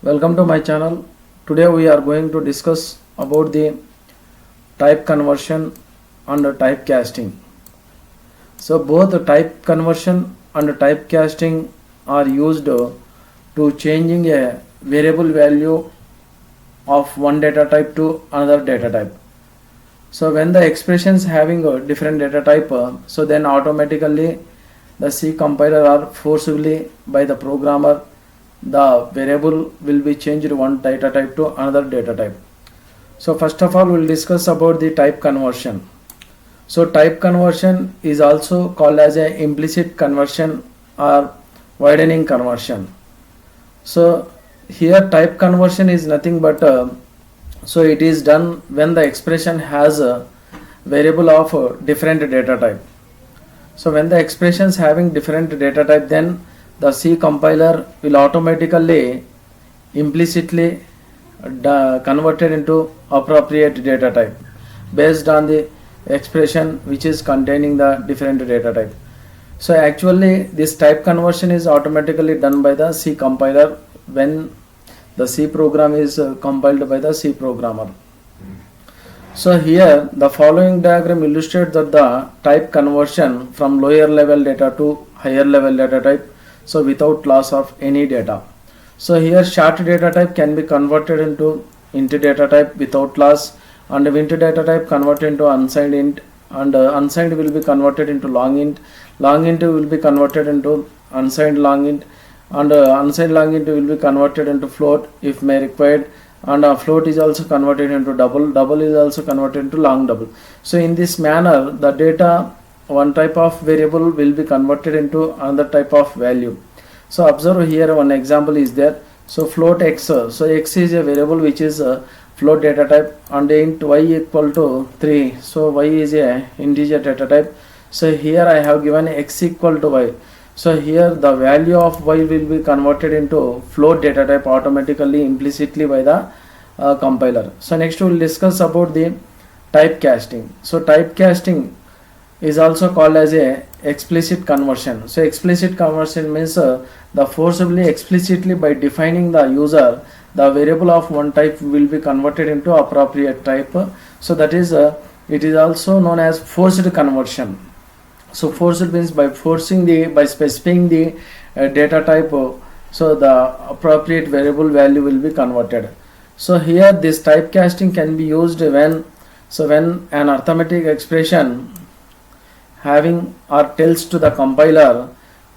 Welcome to my channel. Today we are going to discuss about the type conversion and typecasting. So both the type conversion and typecasting are used to changing a variable value of one data type to another data type. So when the expressions having a different data type, so then automatically the C compiler or forcibly by the programmer the variable will be changed one data type to another data type. So first of all we'll discuss about the type conversion. So type conversion is also called as a implicit conversion or widening conversion. So here type conversion is nothing but so it is done when the expression has a variable of different data type. So when the expressions having different data type, then the C compiler will automatically implicitly converted into appropriate data type based on the expression which is containing the different data type. So actually this type conversion is automatically done by the C compiler when the C program is compiled by the C programmer. So here the following diagram illustrates that the type conversion from lower level data to higher level data type, so without loss of any data. So here short data type can be converted into int data type without loss, and int data type converted into unsigned int, and unsigned will be converted into long int will be converted into unsigned long int, and unsigned long int will be converted into float if may required, and float is also converted into double is also converted into long double. So in this manner the data one type of variable will be converted into another type of value. So observe here one example is there. So float x, so x is a variable which is a float data type, and int y equal to 3, so y is a integer data type. So here I have given x equal to y. So here the value of y will be converted into float data type automatically implicitly by the compiler. So next we will discuss about the typecasting. So typecasting is also called as a explicit conversion. So explicit conversion means the forcibly explicitly by defining the user the variable of one type will be converted into appropriate type. So that is it is also known as forced conversion. So forced means by specifying the data type, so the appropriate variable value will be converted. So here this typecasting can be used when an arithmetic expression having or tells to the compiler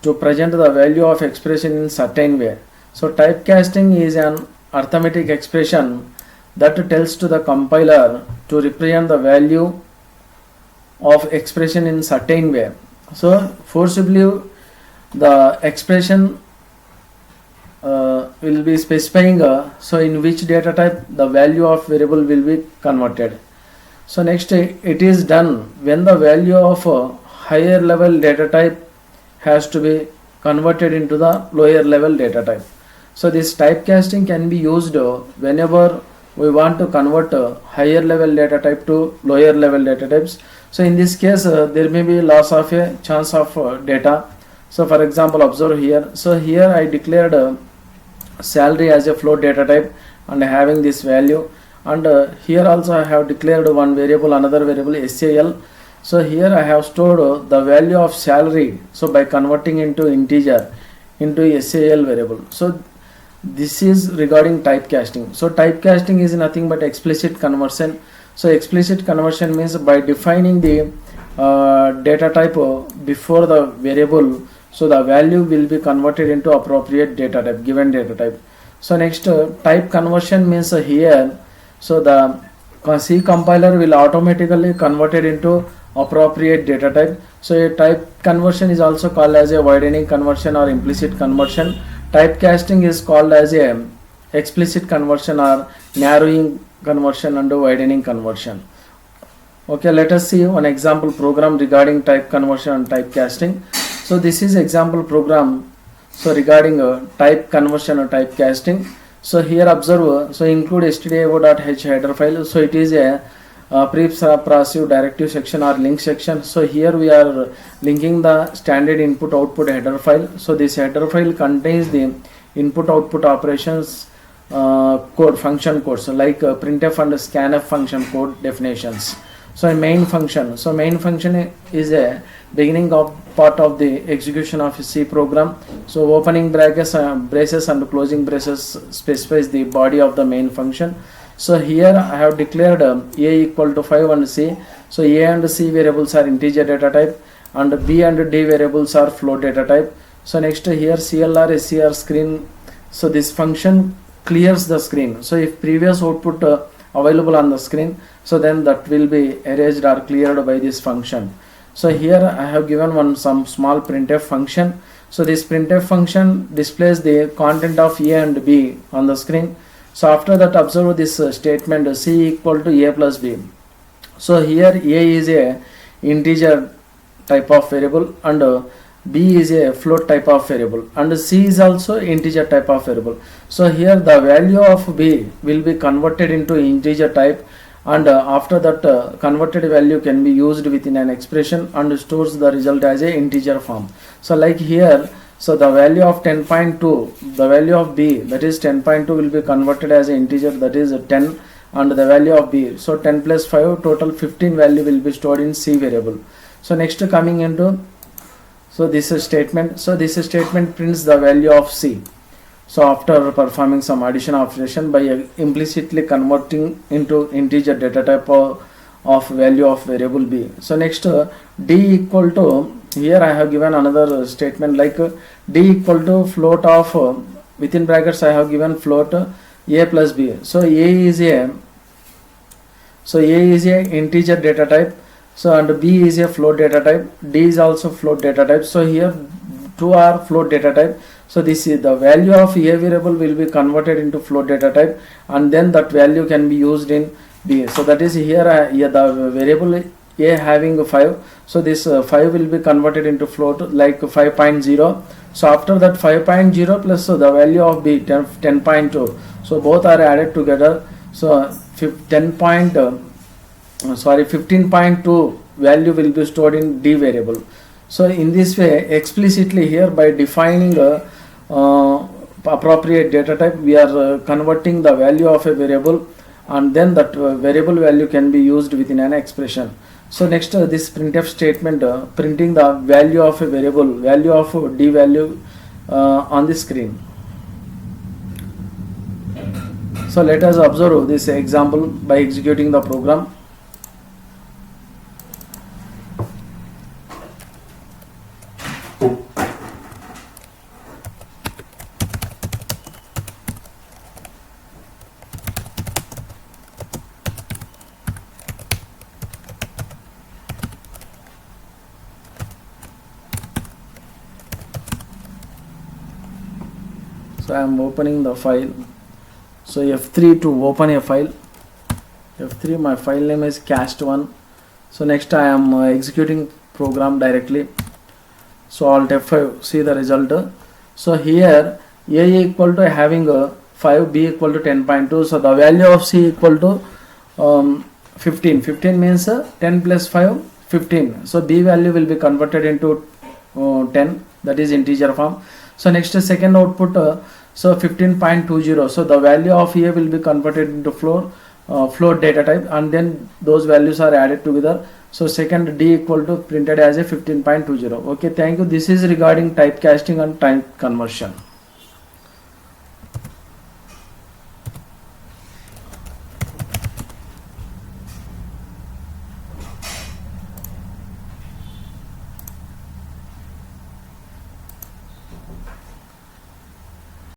to present the value of expression in certain way. So typecasting is an arithmetic expression that tells to the compiler to represent the value of expression in certain way. So forcibly the expression will be specifying so in which data type the value of variable will be converted. So next it is done when the value of higher level data type has to be converted into the lower level data type. So this typecasting can be used whenever we want to convert higher level data type to lower level data types. So in this case there may be loss of a chance of data. So for example observe here. So here I declared salary as a float data type and having this value, and here also I have declared one variable, another variable SAL. So here I have stored the value of salary, so by converting into integer into SAL variable. So this is regarding typecasting. So typecasting is nothing but explicit conversion. So explicit conversion means by defining the data type before the variable, so the value will be converted into appropriate data type, given data type. So next type conversion means here, so the C compiler will automatically convert it into appropriate data type. So a type conversion is also called as a widening conversion or implicit conversion. Typecasting is called as a explicit conversion or narrowing conversion and widening conversion. Okay, let us see one example program regarding type conversion and typecasting. So this is example program so regarding type conversion or typecasting. So here observe, so include stdio.h header file. So it is a pre-passive directive section or link section. So here we are linking the standard input output header file. So this header file contains the input output operations code function codes like printf and scanf function code definitions. So a main function, so main function is a beginning of part of the execution of a C program. So opening brackets, braces and closing braces specifies the body of the main function. So here I have declared a equal to 5 and c. So a and c variables are integer data type and b and d variables are float data type. So next here CLR SCR screen. So this function clears the screen. So if previous output available on the screen, so then that will be erased or cleared by this function. So here I have given some small printf function. So this printf function displays the content of a and b on the screen. So after that, observe this statement c equal to a plus b. So here a is a integer type of variable and b is a float type of variable and c is also integer type of variable. So here the value of b will be converted into integer type, and after that converted value can be used within an expression and stores the result as a integer form. So like here, so the value of 10.2, the value of b, that is 10.2, will be converted as an integer, that is 10, and the value of b, so 10 plus 5, total 15 value will be stored in c variable. So next coming into, so this is statement. So this statement prints the value of c. So after performing some addition operation by implicitly converting into integer data type of value of variable b. So next d equal to, here I have given another statement like d equal to float of within brackets I have given float a plus b. So a is a integer data type, so and b is a float data type, d is also float data type. So here two are float data type. So this is the value of a variable will be converted into float data type, and then that value can be used in b. So that is here, the variable a having 5. So this 5 will be converted into float like 5.0. So after that 5.0 plus the value of b 10.2. So both are added together. So 15.2 value will be stored in d variable. So in this way, explicitly here by defining appropriate data type, we are converting the value of a variable, and then that variable value can be used within an expression. So next this printf statement printing the value of a variable, value of d value on the screen. So let us observe this example by executing the program. So I am opening the file. So F3 to open a file. F3, my file name is cast1. So next I am executing program directly. So Alt F5, see the result. So here a equal to having 5, b equal to 10.2. So the value of c equal to 15. 15 means 10 plus 5, 15. So b value will be converted into 10, that is integer form. So next second output, so 15.20. So the value of a will be converted into float data type, and then those values are added together. So second d equal to printed as a 15.20. Okay, thank you. This is regarding typecasting and type conversion.